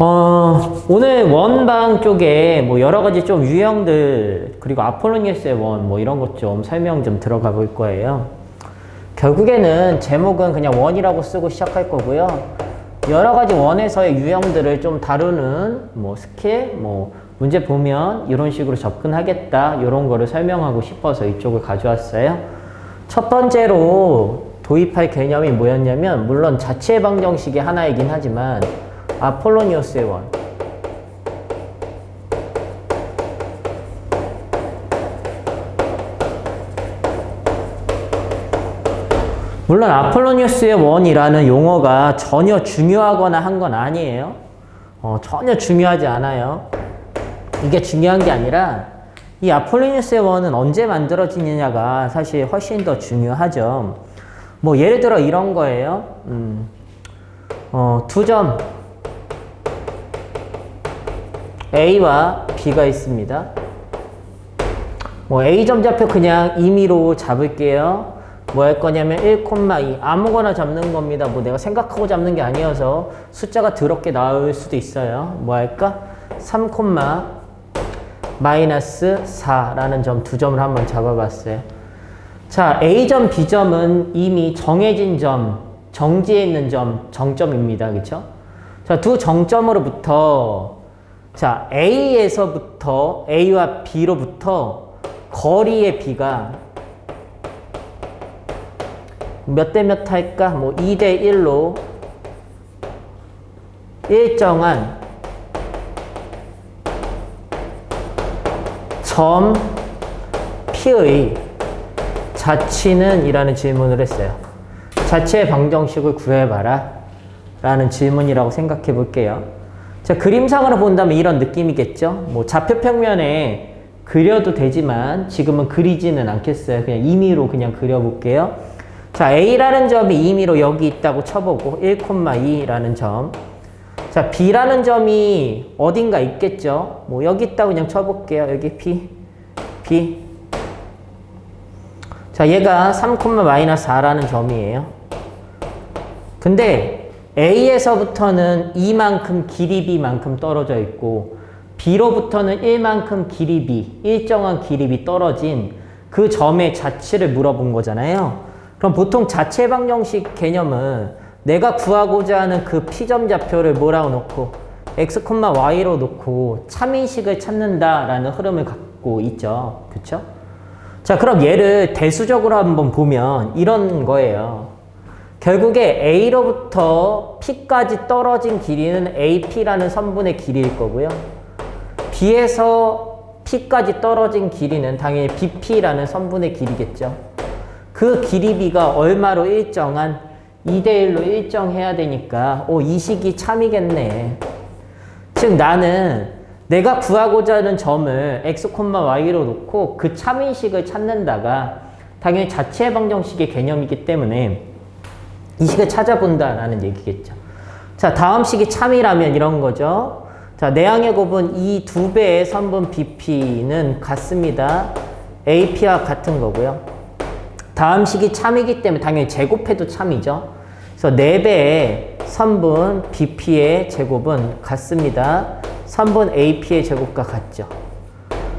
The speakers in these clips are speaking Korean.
오늘 원방 쪽에 뭐 여러 가지 좀 유형들, 그리고 아폴로니우스의 원, 뭐 이런 것 좀 설명 좀 들어가 볼 거예요. 결국에는 제목은 그냥 원이라고 쓰고 시작할 거고요. 여러 가지 원에서의 유형들을 좀 다루는 뭐 스킬, 뭐 문제 보면 이런 식으로 접근하겠다, 이런 거를 설명하고 싶어서 이쪽을 가져왔어요. 첫 번째로 도입할 개념이 뭐였냐면, 물론 자체 방정식이 하나이긴 하지만 아폴로니우스의 원. 물론 아폴로니우스의 원이라는 용어가 전혀 중요하거나 한 건 아니에요. 전혀 중요하지 않아요. 이게 중요한 게 아니라 이 아폴로니우스의 원은 언제 만들어지느냐가 사실 훨씬 더 중요하죠. 뭐 예를 들어 이런 거예요. 두 점 A와 B가 있습니다. 뭐 A점 좌표 그냥 임의로 잡을게요. 뭐 할 거냐면 1,2 아무거나 잡는 겁니다. 뭐 내가 생각하고 잡는 게 아니어서 숫자가 더럽게 나올 수도 있어요. 뭐 할까? 3, 마이너스 4라는 점, 두 점을 한번 잡아봤어요. 자, A점, B점은 이미 정해진 점, 정지에 있는 점, 정점입니다. 그쵸? 자, 두 정점으로부터 자, A에서부터, A와 B로부터 거리의 B가 몇 대 몇 할까? 뭐 2대 1로 일정한 점 P의 자취는? 이라는 질문을 했어요. 자취의 방정식을 구해봐라 라는 질문이라고 생각해 볼게요. 자, 그림상으로 본다면 이런 느낌이겠죠? 뭐 좌표평면에 그려도 되지만 지금은 그리지는 않겠어요. 그냥 임의로 그냥 그려볼게요. 자, A라는 점이 임의로 여기 있다고 쳐보고 1,2라는 점. 자, B라는 점이 어딘가 있겠죠? 뭐 여기 있다고 그냥 쳐볼게요. 여기 B. 자, 얘가 3,-4라는 점이에요. 근데 A에서부터는 이만큼 길이 B만큼 떨어져 있고 B로부터는 1만큼 길이 B, 일정한 길이 B 떨어진 그 점의 자취를 물어본 거잖아요. 그럼 보통 자체 방정식 개념은 내가 구하고자 하는 그 P점 좌표를 뭐라고 놓고 x, y로 놓고 참인식을 찾는다라는 흐름을 갖고 있죠. 그쵸? 자, 그럼 얘를 대수적으로 한번 보면 이런 거예요. 결국에 A로부터 P까지 떨어진 길이는 AP라는 선분의 길이일 거고요. B에서 P까지 떨어진 길이는 당연히 BP라는 선분의 길이겠죠. 그 길이 B가 얼마로 일정한 2대1로 일정해야 되니까 이 식이 참이겠네. 즉 나는 내가 구하고자 하는 점을 x, y로 놓고 그 참인식을 찾는다가 당연히 자체 방정식의 개념이기 때문에 이 식을 찾아본다라는 얘기겠죠. 자, 다음 식이 참이라면 이런 거죠. 자, 내항의 곱은 이 두 배의 선분 BP는 같습니다. AP와 같은 거고요. 다음 식이 참이기 때문에 당연히 제곱해도 참이죠. 그래서 4배의 선분 BP의 제곱은 같습니다. 선분 AP의 제곱과 같죠.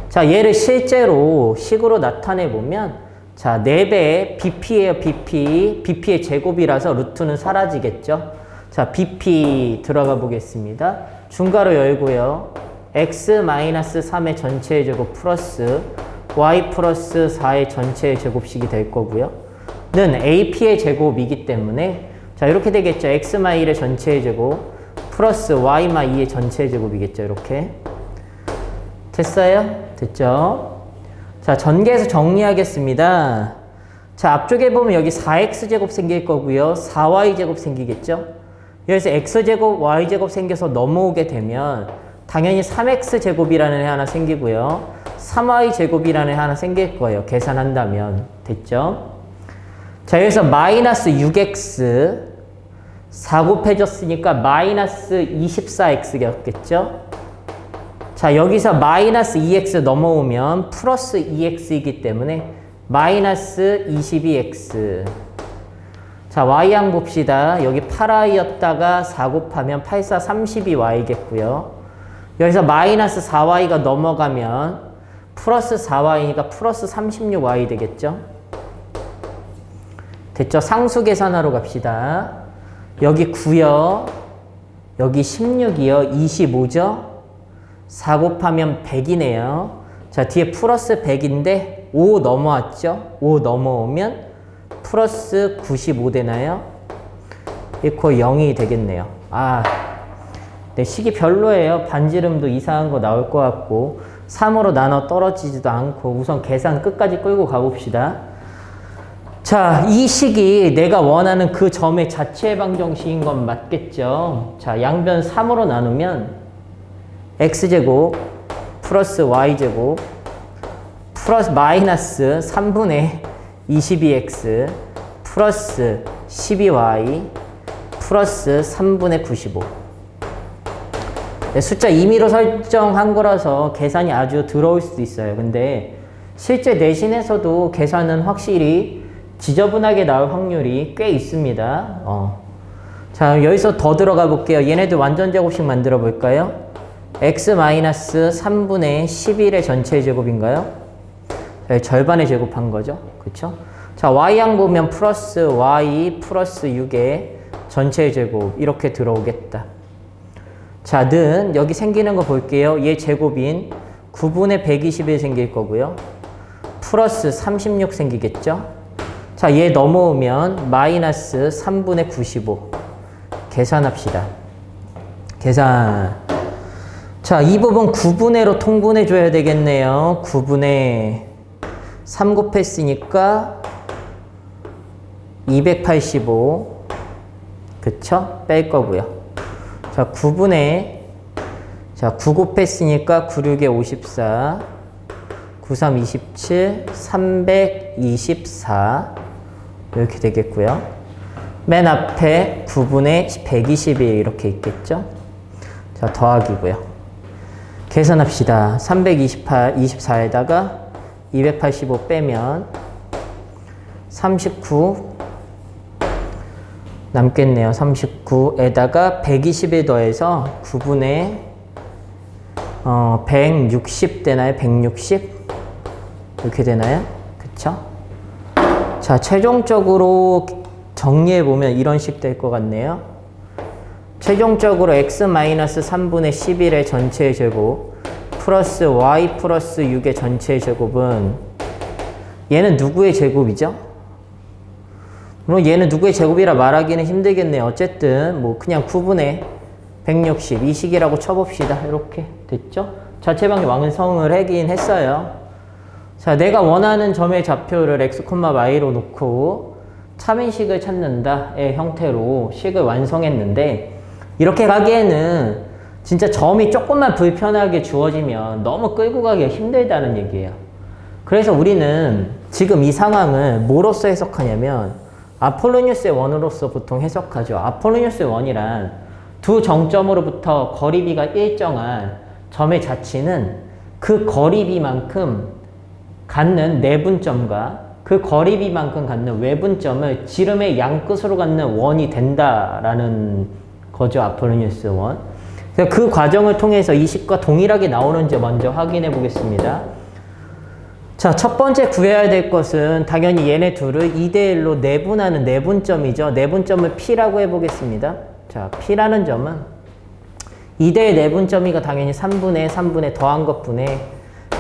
자, 얘를 실제로 식으로 나타내 보면 자, 4배의 BP예요, BP. BP의 제곱이라서 루트는 사라지겠죠. 자, BP 들어가 보겠습니다. 중괄호 열고요. x-3의 전체의 제곱 플러스 y 플러스 4의 전체의 제곱식이 될 거고요. 는 AP의 제곱이기 때문에 자, 이렇게 되겠죠. x-1의 전체의 제곱 플러스 y-2의 전체의 제곱이겠죠. 이렇게. 됐어요? 됐죠? 자, 전개해서 정리하겠습니다. 자, 앞쪽에 보면 여기 4x제곱 생길 거고요. 4y제곱 생기겠죠? 여기서 x제곱, y제곱 생겨서 넘어오게 되면 당연히 3x제곱이라는 애 하나 생기고요. 3y제곱이라는 애 하나 생길 거예요. 계산한다면. 됐죠? 자, 여기서 마이너스 6x 4 곱해졌으니까 마이너스 24x겠죠? 자, 여기서 마이너스 2x 넘어오면 플러스 2x이기 때문에 마이너스 22x. 자, y항 봅시다. 여기 8i였다가 4 곱하면 8, 4, 32y겠고요. 여기서 마이너스 4y가 넘어가면 플러스 4y니까 플러스 36y 되겠죠? 됐죠? 상수 계산하러 갑시다. 여기 9요. 여기 16이요. 25죠? 4 곱하면 100이네요. 자, 뒤에 플러스 100인데 5 넘어왔죠? 5 넘어오면 플러스 95 되나요? 이거 0이 되겠네요. 아, 네, 식이 별로예요. 반지름도 이상한 거 나올 것 같고 3으로 나눠 떨어지지도 않고 우선 계산 끝까지 끌고 가봅시다. 자, 이 식이 내가 원하는 그 점의 자체 방정식인 건 맞겠죠? 자, 양변 3으로 나누면 x제곱 플러스 y제곱 플러스 마이너스 3분의 22x 플러스 12y 플러스 3분의 95. 네, 숫자 임의로 설정한 거라서 계산이 아주 더러울 수도 있어요. 근데 실제 내신에서도 계산은 확실히 지저분하게 나올 확률이 꽤 있습니다. 자, 여기서 더 들어가 볼게요. 얘네들 완전 제곱식 만들어 볼까요? x-3분의 11의 전체 제곱인가요? 절반의 제곱한 거죠. 그쵸? 자, y항 보면 플러스 y 플러스 6의 전체 제곱 이렇게 들어오겠다. 자, 는 여기 생기는 거 볼게요. 얘 제곱인 9분의 121 생길 거고요. 플러스 36 생기겠죠? 자, 얘 넘어오면 마이너스 3분의 95. 계산합시다. 계산. 자, 이 부분 9분의로 통분해 줘야 되겠네요. 9분의 3 곱했으니까 285. 그쵸? 뺄 거고요. 자, 9분의, 자, 9 곱했으니까 9, 6에 54, 9, 3, 27, 324. 이렇게 되겠고요. 맨 앞에 9분의 121 이렇게 있겠죠? 자, 더하기고요. 계산합시다. 324에다가 285 빼면 39 남겠네요. 39에다가 121 더해서 9분의 160 되나요? 160? 이렇게 되나요? 그쵸? 자, 최종적으로 정리해보면 이런 식 될 것 같네요. 최종적으로 x-3분의 11의 전체 제곱 플러스 y 플러스 6의 전체 제곱은 얘는 누구의 제곱이죠? 물론 얘는 누구의 제곱이라 말하기는 힘들겠네요. 어쨌든 뭐 그냥 9분의 160 이 식이라고 쳐봅시다. 이렇게 됐죠? 자체방정 완성을 하긴 했어요. 자, 내가 원하는 점의 좌표를 x, y로 놓고 차민식을 찾는다의 형태로 식을 완성했는데 이렇게 가기에는 진짜 점이 조금만 불편하게 주어지면 너무 끌고 가기가 힘들다는 얘기예요. 그래서 우리는 지금 이 상황을 뭐로서 해석하냐면 아폴로니우스의 원으로서 보통 해석하죠. 아폴로니우스의 원이란 두 정점으로부터 거리비가 일정한 점의 자치는 그 거리비만큼 갖는 내분점과 그 거리비만큼 갖는 외분점을 지름의 양끝으로 갖는 원이 된다라는 거죠. 아폴로니우스 원. 그래서 그 과정을 통해서 이 식과 동일하게 나오는지 먼저 확인해 보겠습니다. 자, 첫 번째 구해야 될 것은 당연히 얘네 둘을 2대1로 내분하는 내분점이죠. 내분점을 P라고 해보겠습니다. 자, P라는 점은 2대1 내분점이가 당연히 3분의 더한 것분에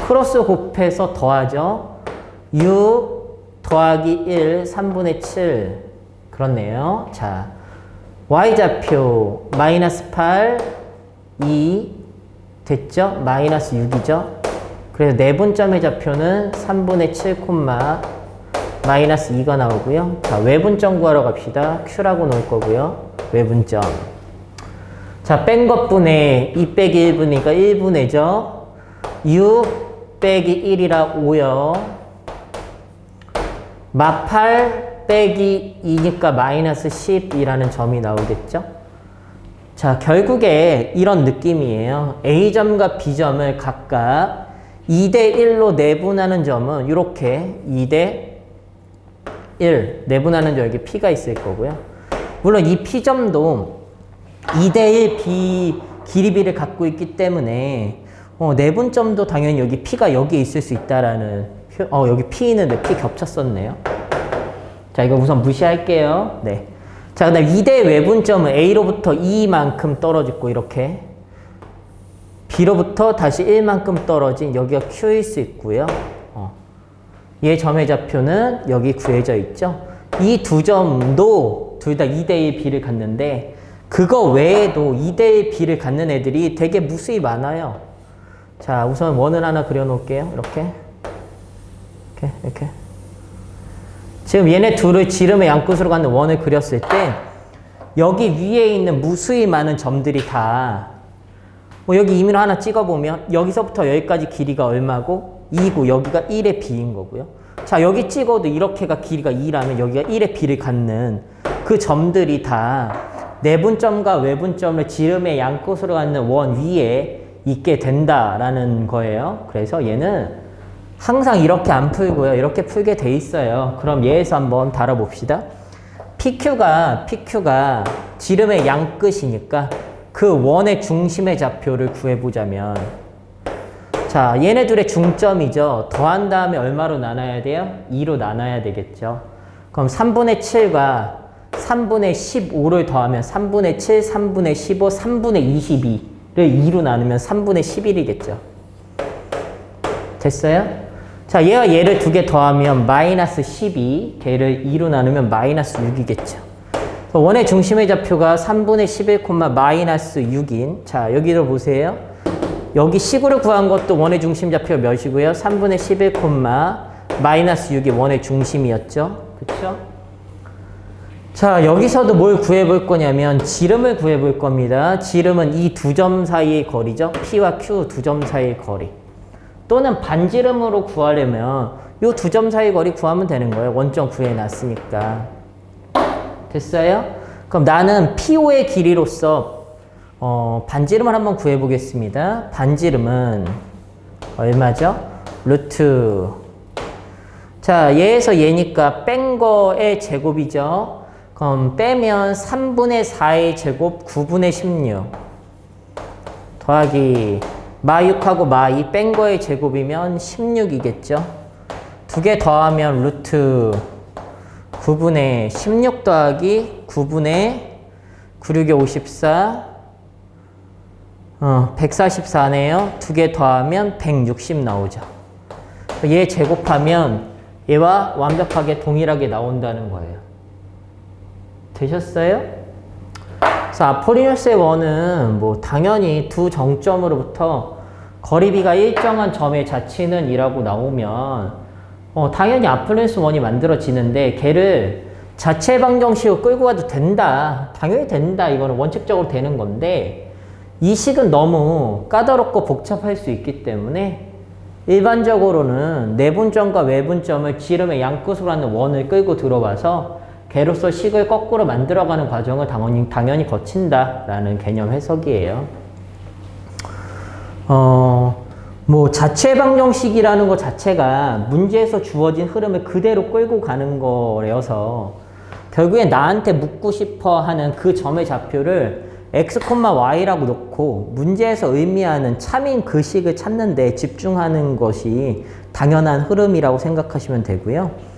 크로스 곱해서 더하죠. 6 더하기 1, 3분의 7. 그렇네요. 자, y좌표 마이너스 8, 2 됐죠? 마이너스 6이죠? 그래서 내분점의 좌표는 3분의 7, 마이너스 2가 나오고요. 자, 외분점 구하러 갑시다. Q라고 놓을 거고요. 외분점. 자, 뺀 것분의 2 빼기 1분이니까 1분의죠. 6 빼기 1이라 5요. 마 8 빼기 2니까 마이너스 10이라는 점이 나오겠죠. 자, 결국에 이런 느낌이에요. A점과 B점을 각각 2대1로 내분하는 점은 이렇게 2대 1 내분하는 줄 여기 P가 있을 거고요. 물론 이 P점도 2대1 B 길이비를 갖고 있기 때문에 내분점도 당연히 여기 P가 여기에 있을 수 있다라는 여기 P 있는데 P 겹쳤었네요. 자, 이거 우선 무시할게요. 네. 자, 그 다음 2대 외분점은 A로부터 2만큼 떨어지고 이렇게 B로부터 다시 1만큼 떨어진 여기가 Q일 수 있고요. 얘 점의 좌표는 여기 구해져 있죠. 이 두 점도 둘 다 2대1 B를 갖는데 그거 외에도 2대1 B를 갖는 애들이 되게 무수히 많아요. 자, 우선 원을 하나 그려놓을게요. 이렇게. 이렇게. 지금 얘네 둘을 지름의 양끝으로 갖는 원을 그렸을 때 여기 위에 있는 무수히 많은 점들이 다 여기 임의로 하나 찍어보면 여기서부터 여기까지 길이가 얼마고 2고 여기가 1의 B인 거고요. 자, 여기 찍어도 이렇게가 길이가 2라면 여기가 1의 B를 갖는 그 점들이 다 내분점과 외분점을 지름의 양끝으로 갖는 원 위에 있게 된다라는 거예요. 그래서 얘는 항상 이렇게 안 풀고요. 이렇게 풀게 돼 있어요. 그럼 얘에서 한번 다뤄봅시다. PQ가 지름의 양끝이니까 그 원의 중심의 좌표를 구해보자면 자, 얘네들의 중점이죠. 더한 다음에 얼마로 나눠야 돼요? 2로 나눠야 되겠죠. 그럼 3분의 7과 3분의 15를 더하면 3분의 7, 3분의 15, 3분의 22를 2로 나누면 3분의 11이겠죠. 됐어요? 자, 얘와 얘를 두 개 더하면 마이너스 12, 걔를 2로 나누면 마이너스 6이겠죠. 원의 중심의 좌표가 3분의 11, 마이너스 6인 자, 여기로 보세요. 여기 식으로 구한 것도 원의 중심 좌표가 몇이고요? 3분의 11, 마이너스 6이 원의 중심이었죠. 그쵸? 자, 여기서도 뭘 구해볼 거냐면 지름을 구해볼 겁니다. 지름은 이 두 점 사이의 거리죠. P와 Q 두 점 사이의 거리. 또는 반지름으로 구하려면 이 두 점 사이 거리 구하면 되는 거예요. 원점 구해놨으니까. 됐어요? 그럼 나는 PO의 길이로서 반지름을 한번 구해보겠습니다. 반지름은 얼마죠? 루트. 자, 얘에서 얘니까 뺀 거의 제곱이죠. 그럼 빼면 3분의 4의 제곱 9분의 16 더하기 마6하고 마2 뺀 거의 제곱이면 16이겠죠. 두 개 더하면 루트 9분의 16 더하기 9분의 9, 6에 54 144네요. 두 개 더하면 160 나오죠. 얘 제곱하면 얘와 완벽하게 동일하게 나온다는 거예요. 되셨어요? 그래서 아포리누스의 원은 뭐 당연히 두 정점으로부터 거리비가 일정한 점의 자치는 이라고 나오면 당연히 아포리누스 원이 만들어지는데 걔를 자체 방정식으로 끌고 가도 된다. 당연히 된다. 이거는 원칙적으로 되는 건데 이 식은 너무 까다롭고 복잡할 수 있기 때문에 일반적으로는 내분점과 외분점을 지름의 양끝으로 하는 원을 끌고 들어와서 걔로서 식을 거꾸로 만들어가는 과정을 당연히 거친다라는 개념 해석이에요. 뭐 자체 방정식이라는 것 자체가 문제에서 주어진 흐름을 그대로 끌고 가는 거여서 결국에 나한테 묻고 싶어 하는 그 점의 좌표를 x, y라고 놓고 문제에서 의미하는 참인 그 식을 찾는 데 집중하는 것이 당연한 흐름이라고 생각하시면 되고요.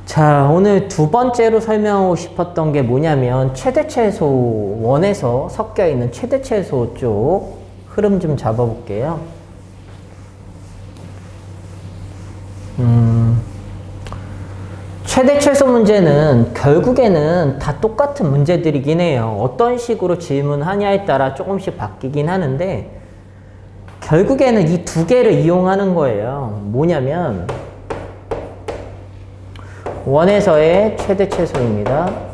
자, 오늘 두 번째로 설명하고 싶었던 게 뭐냐면 최대최소 원에서 섞여 있는 최대최소 쪽 흐름 좀 잡아볼게요. 최대최소 문제는 결국에는 다 똑같은 문제들이긴 해요. 어떤 식으로 질문하냐에 따라 조금씩 바뀌긴 하는데 결국에는 이 두 개를 이용하는 거예요. 뭐냐면 원에서의 최대최소입니다.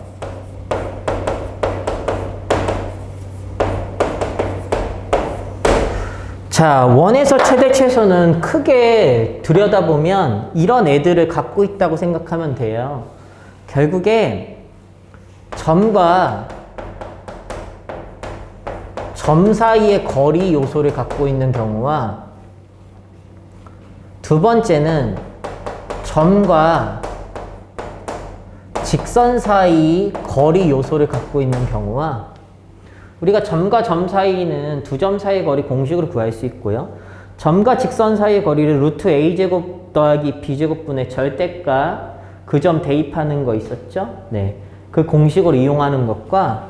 자, 원에서 최대최소는 크게 들여다보면 이런 애들을 갖고 있다고 생각하면 돼요. 결국에 점과 점 사이의 거리 요소를 갖고 있는 경우와 두 번째는 점과 직선 사이 거리 요소를 갖고 있는 경우와 우리가 점과 점 사이는 두 점 사이의 거리 공식으로 구할 수 있고요. 점과 직선 사이의 거리를 루트 a제곱 더하기 b제곱분의 절대값 그 점 대입하는 거 있었죠? 네. 그 공식으로 이용하는 것과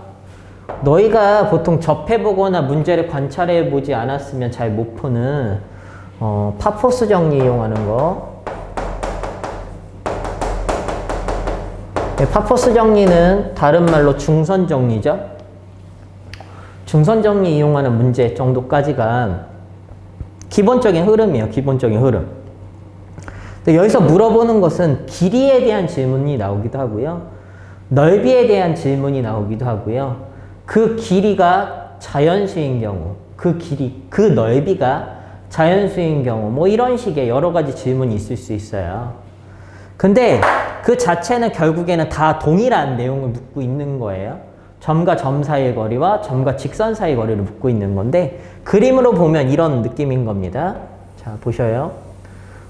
너희가 보통 접해보거나 문제를 관찰해보지 않았으면 잘 못 푸는 파포스 정리 이용하는 거. 네, 파포스 정리는 다른 말로 중선 정리죠. 중선 정리 이용하는 문제 정도까지가 기본적인 흐름이에요. 기본적인 흐름. 근데 여기서 물어보는 것은 길이에 대한 질문이 나오기도 하고요. 넓이에 대한 질문이 나오기도 하고요. 그 길이가 자연수인 경우, 그 길이, 그 넓이가 자연수인 경우, 뭐 이런 식의 여러 가지 질문이 있을 수 있어요. 근데 그 자체는 결국에는 다 동일한 내용을 묻고 있는 거예요. 점과 점 사이의 거리와 점과 직선 사이의 거리를 묻고 있는 건데 그림으로 보면 이런 느낌인 겁니다. 자, 보셔요.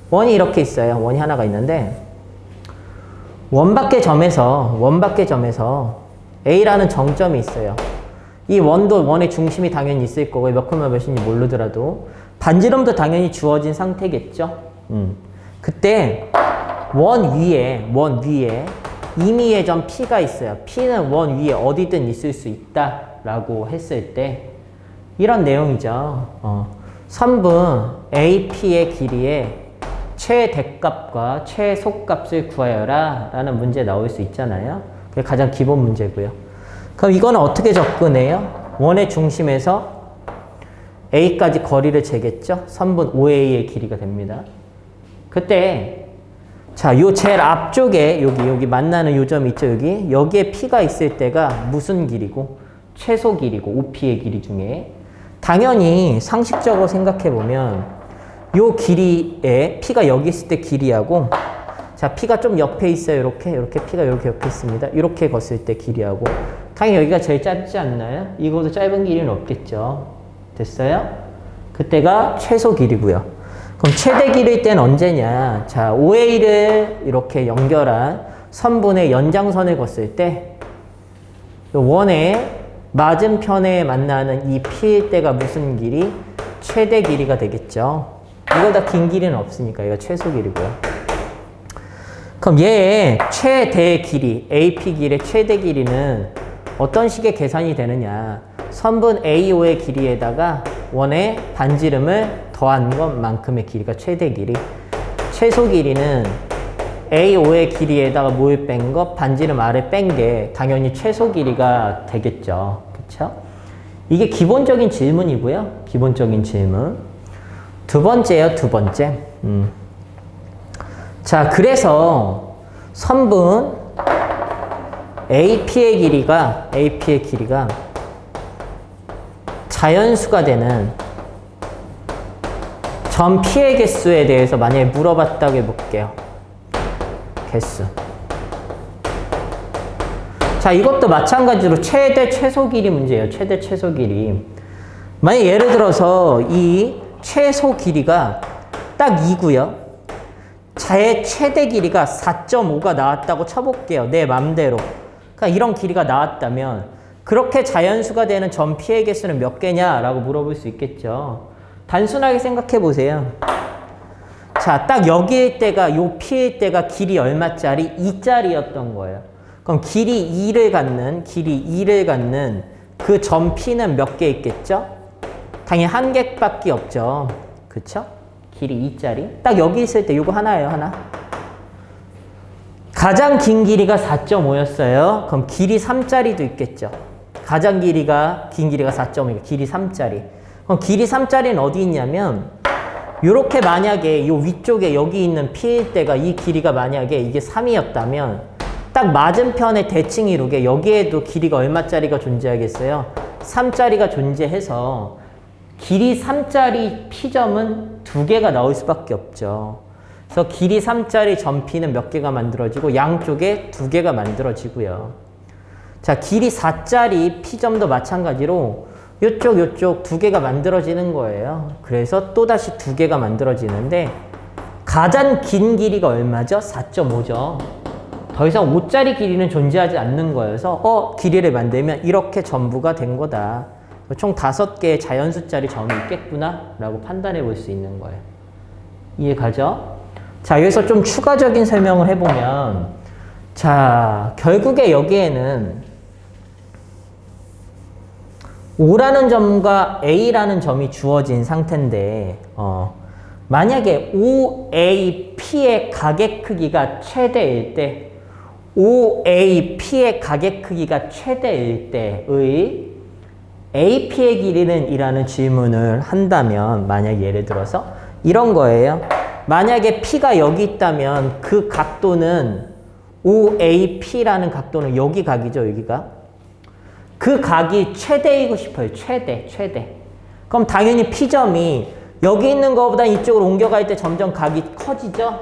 원이 이렇게 있어요. 원이 하나가 있는데 원밖의 점에서 A라는 정점이 있어요. 이 원도 원의 중심이 당연히 있을 거고 몇 콤마 몇인지 모르더라도 반지름도 당연히 주어진 상태겠죠. 그때 원 위에 임의의 점 P가 있어요. P는 원 위에 어디든 있을 수 있다라고 했을 때 이런 내용이죠. 선분 AP의 길이의 최대값과 최소값을 구하여라 라는 문제 나올 수 있잖아요. 그게 가장 기본 문제고요. 그럼 이거는 어떻게 접근해요? 원의 중심에서 A까지 거리를 재겠죠? 선분 OA의 길이가 됩니다. 그때 자, 요 제일 앞쪽에 여기 만나는 요 점 있죠? 여기에 P가 있을 때가 무슨 길이고 최소 길이고 OP의 길이 중에 당연히 상식적으로 생각해 보면 요 길이에 P가 여기 있을 때 길이하고 자, P가 좀 옆에 있어요. 이렇게 P가 이렇게 옆에 있습니다. 이렇게 걷을 때 길이하고 당연히 여기가 제일 짧지 않나요? 이거보다 짧은 길이는 없겠죠. 됐어요? 그때가 최소 길이고요. 그럼 최대 길이일 때는 언제냐? 자, OA를 이렇게 연결한 선분의 연장선을 걷을 때 원의 맞은편에 만나는 이 P일 때가 무슨 길이? 최대 길이가 되겠죠. 이거보다 긴 길이는 없으니까 이거 최소 길이고요. 그럼 얘의 최대 길이, AP 길이의 최대 길이는 어떤 식의 계산이 되느냐? 선분 AO의 길이에다가 원의 반지름을 더한 것만큼의 길이가 최대 길이. 최소 길이는 AO의 길이에다가 뭘 뺀 것, 반지름 R을 뺀 게 당연히 최소 길이가 되겠죠. 그쵸? 이게 기본적인 질문이고요. 기본적인 질문. 두 번째요, 두 번째. 자, 그래서 선분 AP의 길이가 자연수가 되는 점 P의 개수에 대해서 만약에 물어봤다고 해볼게요. 개수. 자, 이것도 마찬가지로 최대 최소 길이 문제예요. 최대 최소 길이. 만약 예를 들어서 이 최소 길이가 딱 2고요. 자의 최대 길이가 4.5가 나왔다고 쳐볼게요. 내 맘대로. 그러니까 이런 길이가 나왔다면 그렇게 자연수가 되는 점 P의 개수는 몇 개냐라고 물어볼 수 있겠죠. 단순하게 생각해 보세요. 자, 딱 여기일 때가 요 P일 때가 길이 얼마짜리? 2짜리였던 거예요. 그럼 길이 2를 갖는 그 점 P는 몇 개 있겠죠? 당연히 한 개밖에 없죠. 그쵸? 길이 2짜리. 딱 여기 있을 때 요거 하나예요, 하나. 가장 긴 길이가 4.5였어요. 그럼 길이 3짜리도 있겠죠. 가장 긴 길이가 4.5, 길이 3짜리. 그럼 길이 3짜리는 어디 있냐면 요렇게 만약에 요 위쪽에 여기 있는 P일 때가 이 길이가 만약에 이게 3이었다면 딱 맞은편에 대칭 이루게 여기에도 길이가 얼마짜리가 존재하겠어요? 3짜리가 존재해서 길이 3짜리 P점은 2개가 나올 수밖에 없죠. 그래서 길이 3짜리 점 P는 몇 개가 만들어지고 양쪽에 2개가 만들어지고요. 자, 길이 4짜리 P점도 마찬가지로 요쪽 2개가 만들어지는 거예요. 그래서 또다시 2개가 만들어지는데 가장 긴 길이가 얼마죠? 4.5죠. 더 이상 5짜리 길이는 존재하지 않는 거여서 길이를 만들면 이렇게 전부가 된 거다. 총 5개의 자연수짜리 점이 있겠구나 라고 판단해 볼 수 있는 거예요. 이해 가죠? 자, 여기서 좀 추가적인 설명을 해보면, 자, 결국에 여기에는 O라는 점과 A라는 점이 주어진 상태인데, 만약에 OAP의 가계 크기가 최대일 때, OAP의 가계 크기가 최대일 때의 AP의 길이는 이라는 질문을 한다면, 만약 예를 들어서 이런 거예요. 만약에 P가 여기 있다면 그 각도는 OAP라는 각도는 여기 각이죠, 여기가. 그 각이 최대이고 싶어요. 최대. 그럼 당연히 P점이 여기 있는 것보다 이쪽으로 옮겨갈 때 점점 각이 커지죠?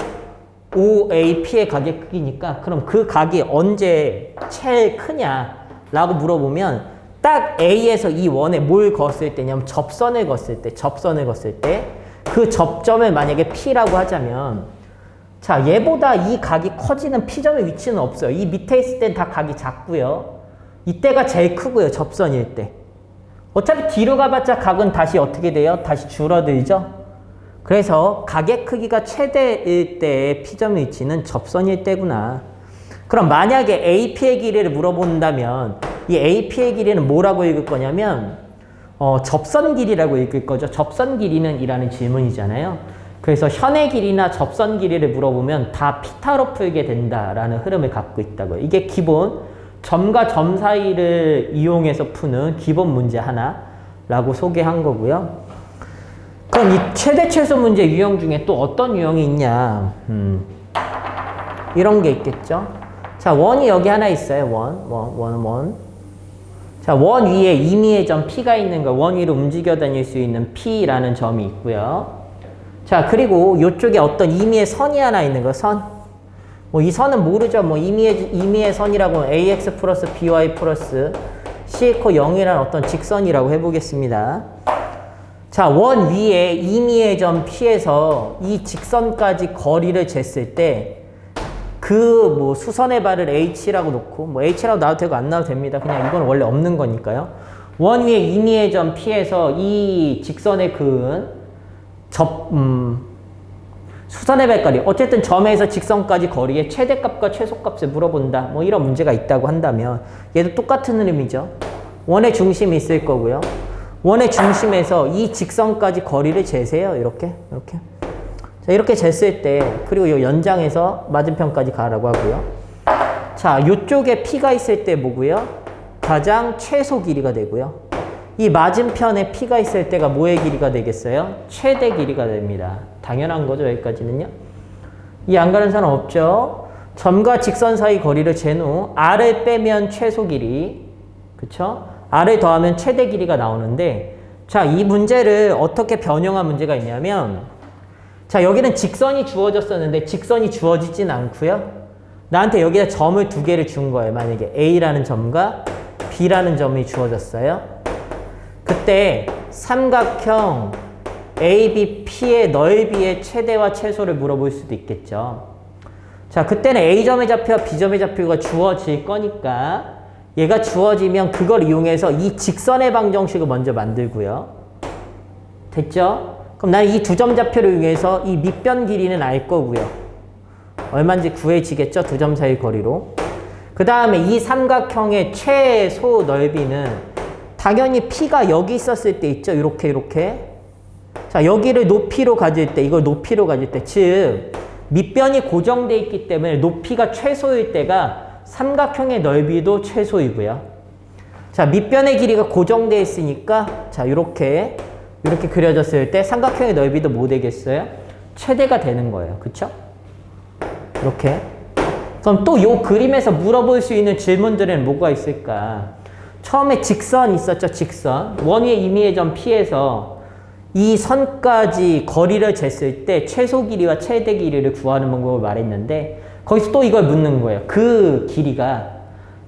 OAP의 각의 크기니까. 그럼 그 각이 언제 제일 크냐라고 물어보면 딱 A에서 이 원에 뭘 그었을 때냐면 접선을 그었을 때 그 접점을 만약에 P라고 하자면, 자, 얘보다 이 각이 커지는 P점의 위치는 없어요. 이 밑에 있을 땐 다 각이 작고요. 이때가 제일 크고요. 접선일 때. 어차피 뒤로 가봤자 각은 다시 어떻게 돼요? 다시 줄어들죠? 그래서 각의 크기가 최대일 때의 P점의 위치는 접선일 때구나. 그럼 만약에 AP의 길이를 물어본다면 이 AP의 길이는 뭐라고 읽을 거냐면 접선 길이라고 읽을 거죠. 접선 길이는 이라는 질문이잖아요. 그래서 현의 길이나 접선 길이를 물어보면 다 피타로 풀게 된다라는 흐름을 갖고 있다고요. 이게 기본 점과 점 사이를 이용해서 푸는 기본 문제 하나라고 소개한 거고요. 그럼 이 최대 최소 문제 유형 중에 또 어떤 유형이 있냐? 이런 게 있겠죠. 자, 원이 여기 하나 있어요. 원. 자, 원 위에 임의의 점 P가 있는 거, 원 위로 움직여 다닐 수 있는 P라는 점이 있고요. 자, 그리고 이쪽에 어떤 임의의 선이 하나 있는 거, 선. 뭐 이 선은 모르죠. 뭐 임의의 선이라고 하면 AX 플러스 BY 플러스 C코 0이라는 어떤 직선이라고 해보겠습니다. 자, 원 위에 임의의 점 P에서 이 직선까지 거리를 쟀을 때 그 뭐 수선의 발을 H라고 놓고, 뭐 H라고 나와도 되고 안 나와도 됩니다. 그냥 이건 원래 없는 거니까요. 원 위에 임의의 점 P에서 이 직선의 그은 수선의 발거리, 어쨌든 점에서 직선까지 거리의 최대값과 최소값을 물어본다. 뭐 이런 문제가 있다고 한다면 얘도 똑같은 흐름이죠. 원의 중심이 있을 거고요. 원의 중심에서 이 직선까지 거리를 재세요. 이렇게. 자, 이렇게 쟀을 때, 그리고 이 연장해서 맞은편까지 가라고 하고요. 자, 이쪽에 P가 있을 때 뭐고요? 가장 최소 길이가 되고요. 이 맞은편에 P가 있을 때가 뭐의 길이가 되겠어요? 최대 길이가 됩니다. 당연한 거죠, 여기까지는요. 이 안 가는 사람 없죠? 점과 직선 사이 거리를 잰 후 R을 빼면 최소 길이, 그쵸? R을 더하면 최대 길이가 나오는데, 자, 이 문제를 어떻게 변형한 문제가 있냐면, 자, 여기는 직선이 주어졌었는데 직선이 주어지진 않고요. 나한테 여기다 점을 2개를 준 거예요. 만약에 A라는 점과 B라는 점이 주어졌어요. 그때 삼각형 ABP의 넓이의 최대와 최소를 물어볼 수도 있겠죠. 자, 그때는 A점의 좌표와 B점의 좌표가 주어질 거니까 얘가 주어지면 그걸 이용해서 이 직선의 방정식을 먼저 만들고요. 됐죠? 그럼 난 이 2점 좌표를 이용해서 이 밑변 길이는 알 거고요. 얼마인지 구해지겠죠? 2점 사이 거리로. 그 다음에 이 삼각형의 최소 넓이는 당연히 P가 여기 있었을 때 있죠? 이렇게. 자, 여기를 높이로 가질 때, 이걸 높이로 가질 때, 즉 밑변이 고정되어 있기 때문에 높이가 최소일 때가 삼각형의 넓이도 최소이고요. 자, 밑변의 길이가 고정되어 있으니까 자, 이렇게 그려졌을 때 삼각형의 넓이도 뭐 되겠어요? 최대가 되는 거예요. 그쵸? 이렇게. 그럼 또 이 그림에서 물어볼 수 있는 질문들은 뭐가 있을까? 처음에 직선 있었죠, 직선. 원 위에 임의의 점 P에서 이 선까지 거리를 쟀을 때 최소 길이와 최대 길이를 구하는 방법을 말했는데 거기서 또 이걸 묻는 거예요. 그 길이가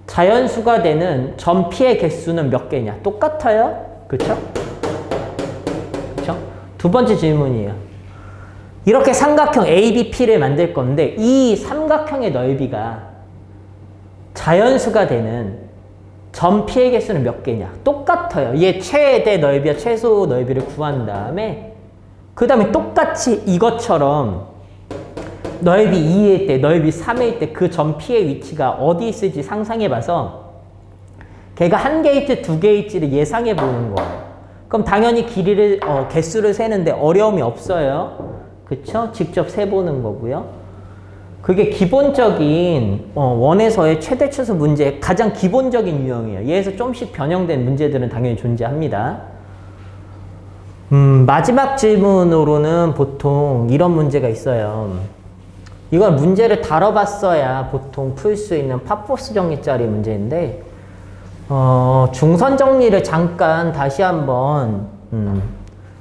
자연수가 되는 점 P의 개수는 몇 개냐? 똑같아요? 그쵸? 두 번째 질문이에요. 이렇게 삼각형 ABP를 만들 건데 이 삼각형의 넓이가 자연수가 되는 점 피의 개수는 몇 개냐? 똑같아요. 얘 최대 넓이와 최소 넓이를 구한 다음에 그 다음에 똑같이 이것처럼 넓이 2일 때, 넓이 3일 때 그 점 P의 위치가 어디 있을지 상상해봐서 걔가 한 개일지 두 개일지를 예상해 보는 거예요. 그럼 당연히 길이를, 개수를 세는데 어려움이 없어요. 그쵸? 직접 세보는 거고요. 그게 기본적인 원에서의 최대 최소 문제의 가장 기본적인 유형이에요. 얘에서 좀씩 변형된 문제들은 당연히 존재합니다. 마지막 질문으로는 보통 이런 문제가 있어요. 이건 문제를 다뤄봤어야 보통 풀 수 있는 파포스 정리짜리 문제인데 중선 정리를 잠깐 다시 한번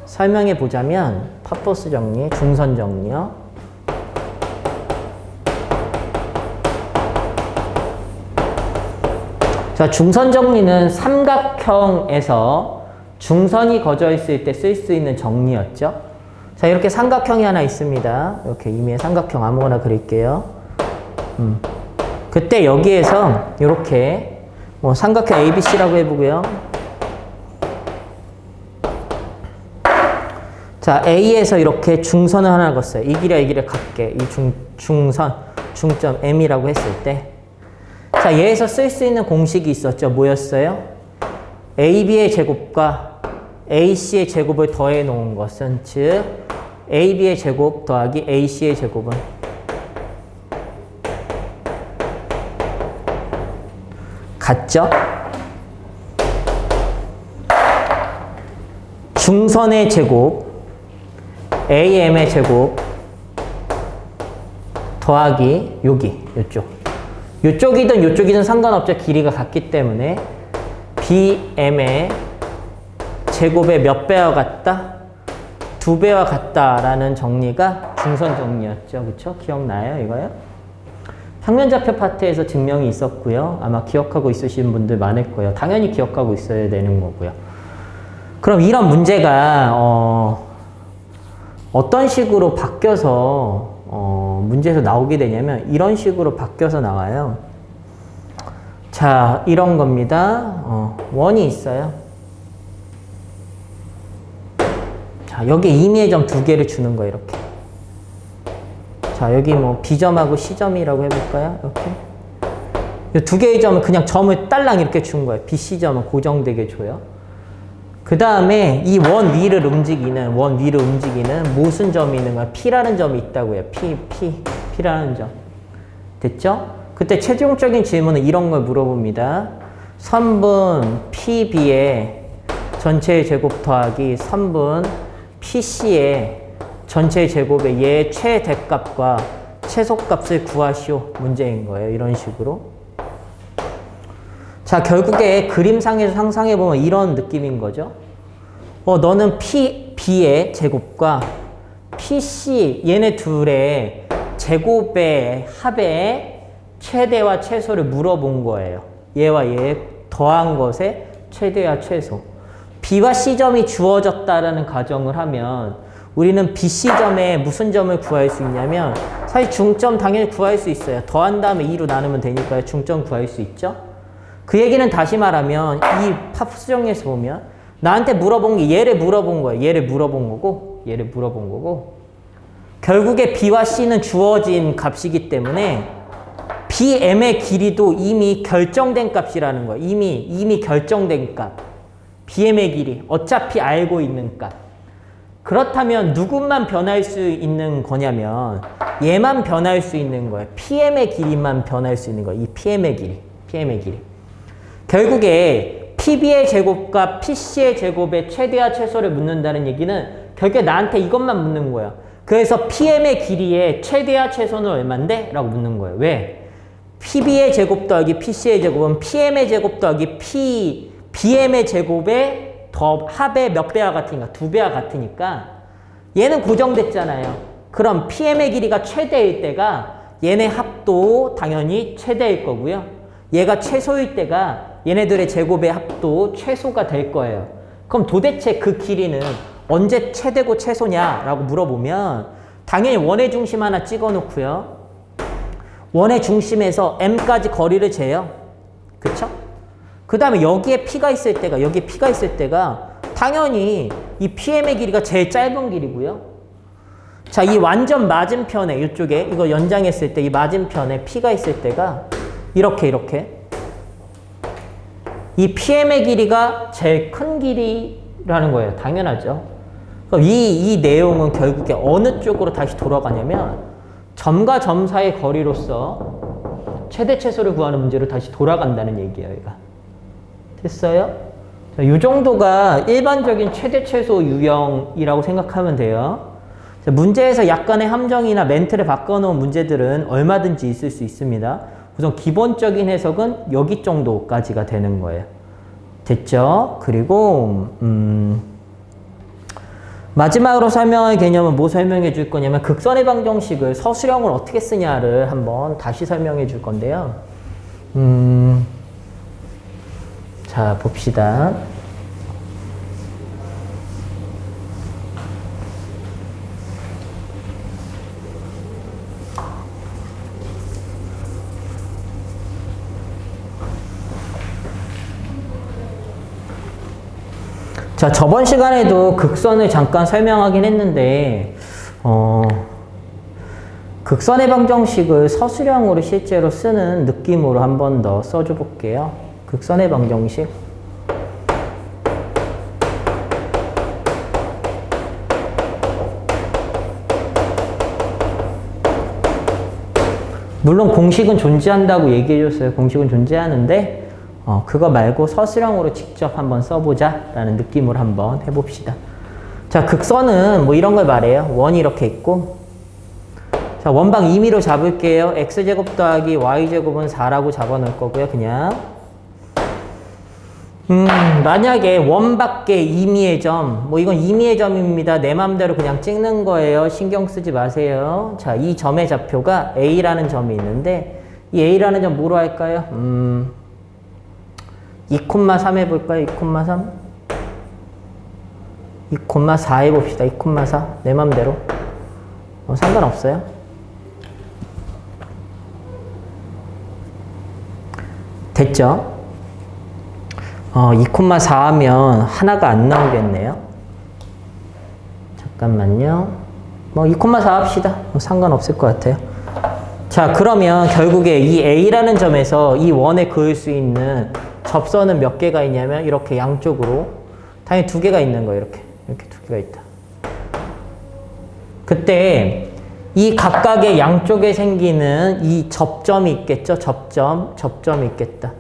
설명해 보자면 파포스 정리, 중선 정리요. 자, 중선 정리는 삼각형에서 중선이 거져 있을 때 쓸 수 있는 정리였죠. 자, 이렇게 삼각형이 하나 있습니다. 이렇게 임의의 삼각형 아무거나 그릴게요. 그때 여기에서 이렇게 삼각형 ABC라고 해보고요. 자, A에서 이렇게 중선을 하나 그었어요. 이 길이와 이 길이 같게 이 중선, 중점 M이라고 했을 때 자, 얘에서 쓸 수 있는 공식이 있었죠. 뭐였어요? AB의 제곱과 AC의 제곱을 더해 놓은 것은 즉 AB의 제곱 더하기 AC의 제곱은 같죠? 중선의 제곱 AM의 제곱 더하기 여기 요쪽이든 요쪽이든 상관없죠. 길이가 같기 때문에 BM의 제곱의 몇 배와 같다? 2배와 같다라는 정리가 중선 정리였죠. 그쵸? 기억나요? 이거요? 평면좌표 파트에서 증명이 있었고요. 아마 기억하고 있으신 분들 많을 거예요. 당연히 기억하고 있어야 되는 거고요. 그럼 이런 문제가 어떤 식으로 바뀌어서 문제에서 나오게 되냐면 이런 식으로 바뀌어서 나와요. 자, 이런 겁니다. 원이 있어요. 자, 여기 임의의 점 2개를 주는 거예요. 이렇게. 자, 여기 뭐 B점하고 C점이라고 해볼까요? 이렇게. 이 2개의 점은 그냥 점을 딸랑 이렇게 준 거예요. B, C점은 고정되게 줘요. 그 다음에 이 원 위를 움직이는 무슨 점이 있는 거야? P라는 점이 있다고요. P라는 점. 됐죠? 그때 최종적인 질문은 이런 걸 물어봅니다. 선분 PB의 전체의 제곱 더하기 선분 PC의 전체의 제곱의 얘의 최대값과 최소값을 구하시오. 문제인 거예요. 이런 식으로. 자, 결국에 그림상에서 상상해보면 이런 느낌인 거죠. 너는 B의 제곱과 PC, 얘네 둘의 제곱의 합의 최대와 최소를 물어본 거예요. 얘와 얘 더한 것의 최대와 최소. B와 C점이 주어졌다라는 가정을 하면 우리는 BC점에 무슨 점을 구할 수 있냐면 사실 중점 당연히 구할 수 있어요. 더한 다음에 2로 나누면 되니까요. 중점 구할 수 있죠. 그 얘기는 다시 말하면 이 파푸스 정리에서 보면 나한테 물어본 게 얘를 물어본 거예요. 얘를 물어본 거고 결국에 B와 C는 주어진 값이기 때문에 BM의 길이도 이미 결정된 값이라는 거예요. 이미 결정된 값. BM의 길이 어차피 알고 있는 값. 그렇다면 누구만 변할 수 있는 거냐면 얘만 변할 수 있는 거예요. PM의 길이만 변할 수 있는 거예요. 이 PM의 길이. 결국에 PB의 제곱과 PC의 제곱의 최대와 최소를 묻는다는 얘기는 결국에 나한테 이것만 묻는 거야. 그래서 PM의 길이의 최대와 최소는 얼만데? 라고 묻는 거예요. 왜? PB의 제곱 더하기 PC의 제곱은 PM의 제곱 더하기 BM의 제곱의 합의 몇 배와 같으니까 2배와 같으니까 얘는 고정됐잖아요. 그럼 PM의 길이가 최대일 때가 얘네 합도 당연히 최대일 거고요. 얘가 최소일 때가 얘네들의 제곱의 합도 최소가 될 거예요. 그럼 도대체 그 길이는 언제 최대고 최소냐라고 물어보면 당연히 원의 중심 하나 찍어 놓고요. 원의 중심에서 M까지 거리를 재요. 그쵸? 그 다음에 여기에 P가 있을 때가 당연히 이 PM의 길이가 제일 짧은 길이고요. 자, 이 완전 맞은편에 이쪽에 이거 연장했을 때 이 맞은편에 P가 있을 때가 이렇게 이 PM의 길이가 제일 큰 길이라는 거예요. 당연하죠. 그럼 이 내용은 결국에 어느 쪽으로 다시 돌아가냐면 점과 점 사이의 거리로서 최대 최소를 구하는 문제로 다시 돌아간다는 얘기예요. 얘가. 됐어요? 자, 이 정도가 일반적인 최대 최소 유형이라고 생각하면 돼요. 자, 문제에서 약간의 함정이나 멘트를 바꿔놓은 문제들은 얼마든지 있을 수 있습니다. 우선 기본적인 해석은 여기 정도까지가 되는 거예요. 됐죠? 그리고 마지막으로 설명할 개념은 뭐 설명해 줄 거냐면 극선의 방정식을 서술형을 어떻게 쓰냐를 한번 다시 설명해 줄 건데요. 자, 봅시다. 자, 저번 시간에도 극선을 잠깐 설명하긴 했는데 극선의 방정식을 서술형으로 실제로 쓰는 느낌으로 한 번 더 써줘 볼게요. 극선의 방정식. 물론 공식은 존재한다고 얘기해줬어요. 공식은 존재하는데 그거 말고 서술형으로 직접 한번 써보자 라는 느낌으로 한번 해봅시다. 자, 극선은 뭐 이런 걸 말해요. 원이 이렇게 있고, 자, 원방 임의로 잡을게요. x제곱 더하기 y제곱은 4라고 잡아놓을 거고요. 그냥 만약에 원 밖에 임의의 점, 뭐 이건 임의의 점입니다. 내 맘대로 그냥 찍는 거예요. 신경 쓰지 마세요. 자, 이 점의 좌표가 a라는 점이 있는데 이 a라는 점 뭐로 할까요? 2,3 해볼까요? 2,3? 2,4 해봅시다. 2,4. 내 맘대로. 상관없어요. 됐죠? 2,4 하면 하나가 안 나오겠네요. 잠깐만요. 2,4 합시다. 상관없을 것 같아요. 자, 그러면 결국에 이 A라는 점에서 이 원에 그을 수 있는 접선은 몇 개가 있냐면 이렇게 양쪽으로 당연히 2개가 있는 거예요. 이렇게 2개가 있다. 그때 이 각각의 양쪽에 생기는 이 접점이 있겠죠. 접점이 있겠다.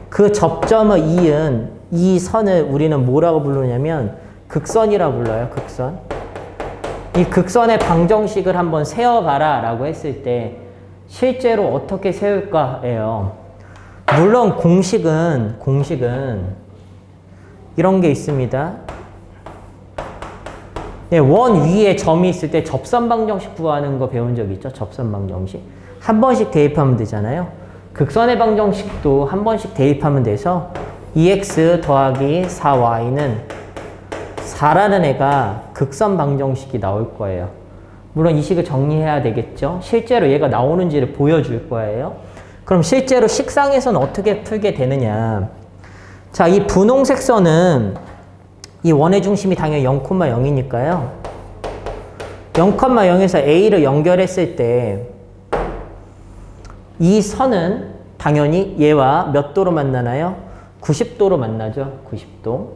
그 접점을 이은 이 선을 우리는 뭐라고 부르냐면 극선이라고 불러요. 극선. 이 극선의 방정식을 한번 세워봐라 라고 했을 때 실제로 어떻게 세울까예요. 물론 공식은 이런 게 있습니다. 네, 원 위에 점이 있을 때 접선 방정식 구하는 거 배운 적 있죠? 접선 방정식. 한 번씩 대입하면 되잖아요. 극선의 방정식도 한 번씩 대입하면 돼서 2x 더하기 4y는 4라는 애가 극선 방정식이 나올 거예요. 물론 이 식을 정리해야 되겠죠? 실제로 얘가 나오는지를 보여줄 거예요. 그럼 실제로 식상에서는 어떻게 풀게 되느냐. 자, 이 분홍색 선은 이 원의 중심이 당연히 0,0이니까요. 0,0에서 A를 연결했을 때 이 선은 당연히 얘와 몇 도로 만나나요? 90도로 만나죠. 90도.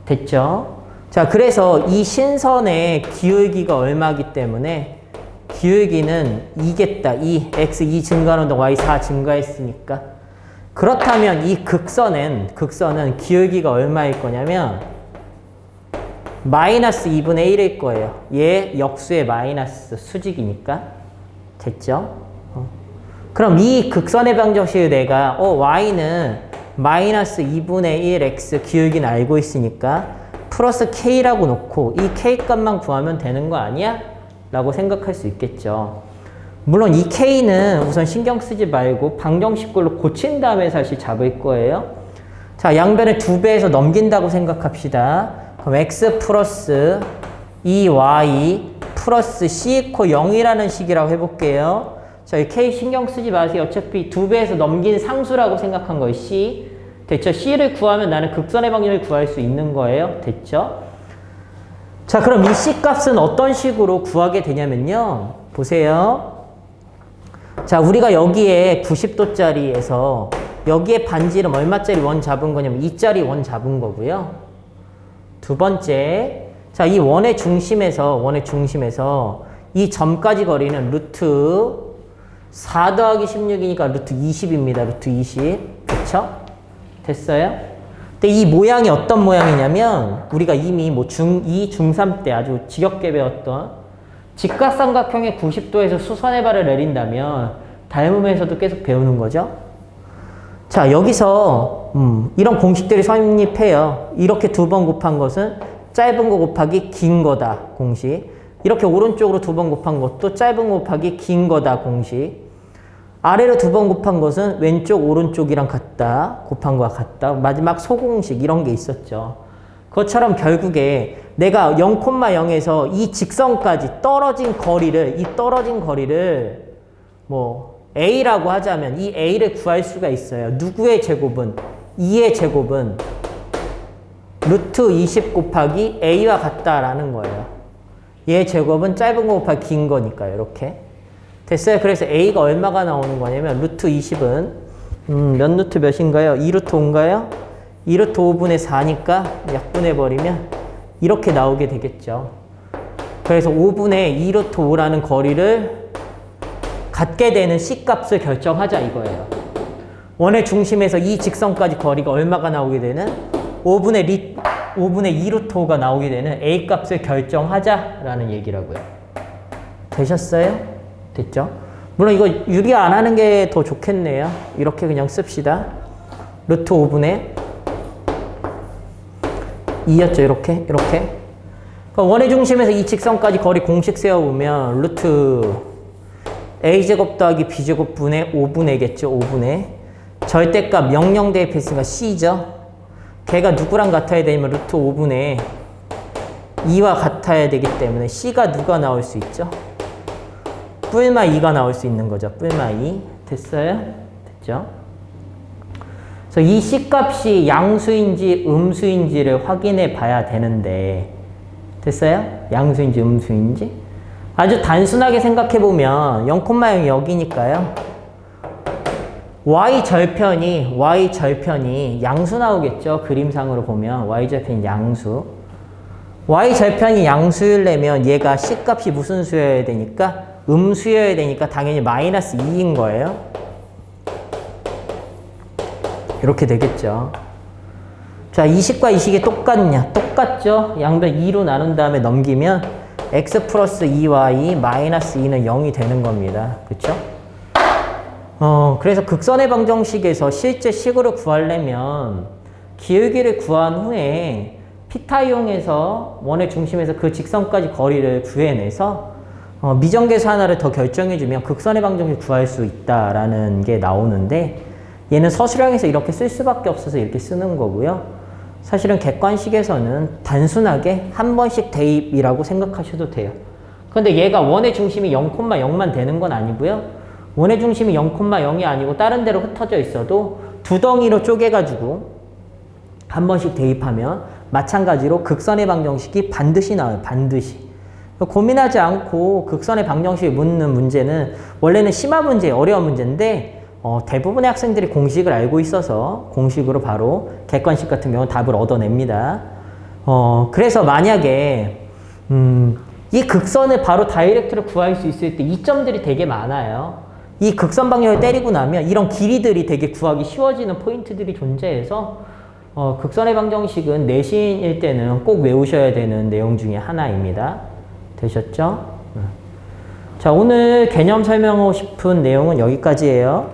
됐죠? 자, 그래서 이 신선의 기울기가 얼마이기 때문에 기울기는 2겠다. 2. x 2 증가하는 동안 y 4 증가했으니까. 그렇다면 이 극선은 기울기가 얼마일 거냐면 마이너스 2분의 1일 거예요. 얘 역수의 마이너스 수직이니까. 됐죠? 그럼 이 극선의 방정식을 내가 y는 마이너스 2분의 1 x 기울기는 알고 있으니까 플러스 k라고 놓고 이 k 값만 구하면 되는 거 아니야? 라고 생각할 수 있겠죠. 물론 이 k는 우선 신경 쓰지 말고 방정식꼴로 고친 다음에 사실 잡을 거예요. 자, 양변을 2배에서 넘긴다고 생각합시다. 그럼 x 플러스 2y 플러스 c = 0이라는 식이라고 해볼게요. 자, 자, 이 K 신경 쓰지 마세요. 어차피 2배에서 넘긴 상수라고 생각한 거예요. C. 됐죠? C를 구하면 나는 극선의 방정식을 구할 수 있는 거예요. 됐죠? 자, 그럼 이 C 값은 어떤 식으로 구하게 되냐면요. 보세요. 자, 우리가 여기에 90도짜리에서 여기에 반지름 얼마짜리 원 잡은 거냐면 2짜리 원 잡은 거고요. 두 번째, 자, 이 원의 중심에서 이 점까지 거리는 루트 4 더하기 16이니까 루트 20입니다. 루트 20. 그쵸? 됐어요? 근데 이 모양이 어떤 모양이냐면 우리가 이미 뭐 중2, 중3 때 아주 지겹게 배웠던 직각삼각형의 90도에서 수선의 발을 내린다면 닮음에서도 계속 배우는 거죠. 자, 여기서 이런 공식들이 성립해요. 이렇게 2번 곱한 것은 짧은 거 곱하기 긴 거다 공식. 이렇게 오른쪽으로 2번 곱한 것도 짧은 거 곱하기 긴 거다 공식. 아래로 2번 곱한 것은 왼쪽 오른쪽이랑 같다 곱한 거와 같다. 마지막 소공식 이런 게 있었죠. 그것처럼 결국에 내가 0,0에서 이 직선까지 떨어진 거리를 뭐 A라고 하자면 이 A를 구할 수가 있어요. 누구의 제곱은? 2의 제곱은 루트 20 곱하기 A와 같다라는 거예요. 얘 제곱은 짧은 거 곱하기 긴 거니까요. 이렇게. 됐어요? 그래서 A가 얼마가 나오는 거냐면 루트 20은 몇 루트 몇인가요? 2루트 5인가요? 2루트 5분의 4니까 약분해버리면 이렇게 나오게 되겠죠. 그래서 5분의 2루트 5라는 거리를 갖게 되는 C값을 결정하자 이거예요. 원의 중심에서 이 직선까지 거리가 얼마가 나오게 되는 5분의 2루트 5가 나오게 되는 A값을 결정하자라는 얘기라고요. 되셨어요? 됐죠? 물론 이거 유리 안 하는 게 더 좋겠네요. 이렇게 그냥 씁시다. 루트 5분의 2였죠. 이렇게. 그러니까 원의 중심에서 이 직선까지 거리 공식 세워보면 루트 a제곱 더하기 b제곱 분의 5분의겠죠. 5분의 절대값 00 대입했으니까 c죠. 걔가 누구랑 같아야 되냐면 루트 5분의 2와 같아야 되기 때문에 c가 누가 나올 수 있죠? 뿔마 2가 나올 수 있는 거죠. 뿔마 2. 됐어요? 됐죠? 그래서 이 C값이 양수인지 음수인지를 확인해 봐야 되는데 됐어요? 양수인지 음수인지? 아주 단순하게 생각해 보면 0,0이 여기니까요. Y절편이 양수 나오겠죠. 그림상으로 보면 Y절편이 양수. Y절편이 양수이려면 얘가 C값이 무슨 수여야 되니까? 음수여야 되니까 당연히 마이너스 2인 거예요. 이렇게 되겠죠. 자, 이 식과 이 식이 똑같냐? 똑같죠. 양변 2로 나눈 다음에 넘기면 x 플러스 2y 마이너스 2는 0이 되는 겁니다. 그쵸? 그래서 극선의 방정식에서 실제 식으로 구하려면 기울기를 구한 후에 피타 이용해서 원의 중심에서 그 직선까지 거리를 구해내서 미정계수 하나를 더 결정해주면 극선의 방정식을 구할 수 있다라는 게 나오는데 얘는 서술형에서 이렇게 쓸 수밖에 없어서 이렇게 쓰는 거고요. 사실은 객관식에서는 단순하게 한 번씩 대입이라고 생각하셔도 돼요. 근데 얘가 원의 중심이 0,0만 되는 건 아니고요. 원의 중심이 0,0이 아니고 다른 데로 흩어져 있어도 두 덩이로 쪼개가지고 한 번씩 대입하면 마찬가지로 극선의 방정식이 반드시 나와요. 반드시. 고민하지 않고 극선의 방정식을 묻는 문제는 원래는 심화 문제, 어려운 문제인데 대부분의 학생들이 공식을 알고 있어서 공식으로 바로 객관식 같은 경우는 답을 얻어냅니다. 그래서 만약에 이 극선을 바로 다이렉트로 구할 수 있을 때 이점들이 되게 많아요. 이 극선 방정을 때리고 나면 이런 길이들이 되게 구하기 쉬워지는 포인트들이 존재해서 극선의 방정식은 내신일 때는 꼭 외우셔야 되는 내용 중에 하나입니다. 되셨죠? 자, 오늘 개념 설명하고 싶은 내용은 여기까지예요.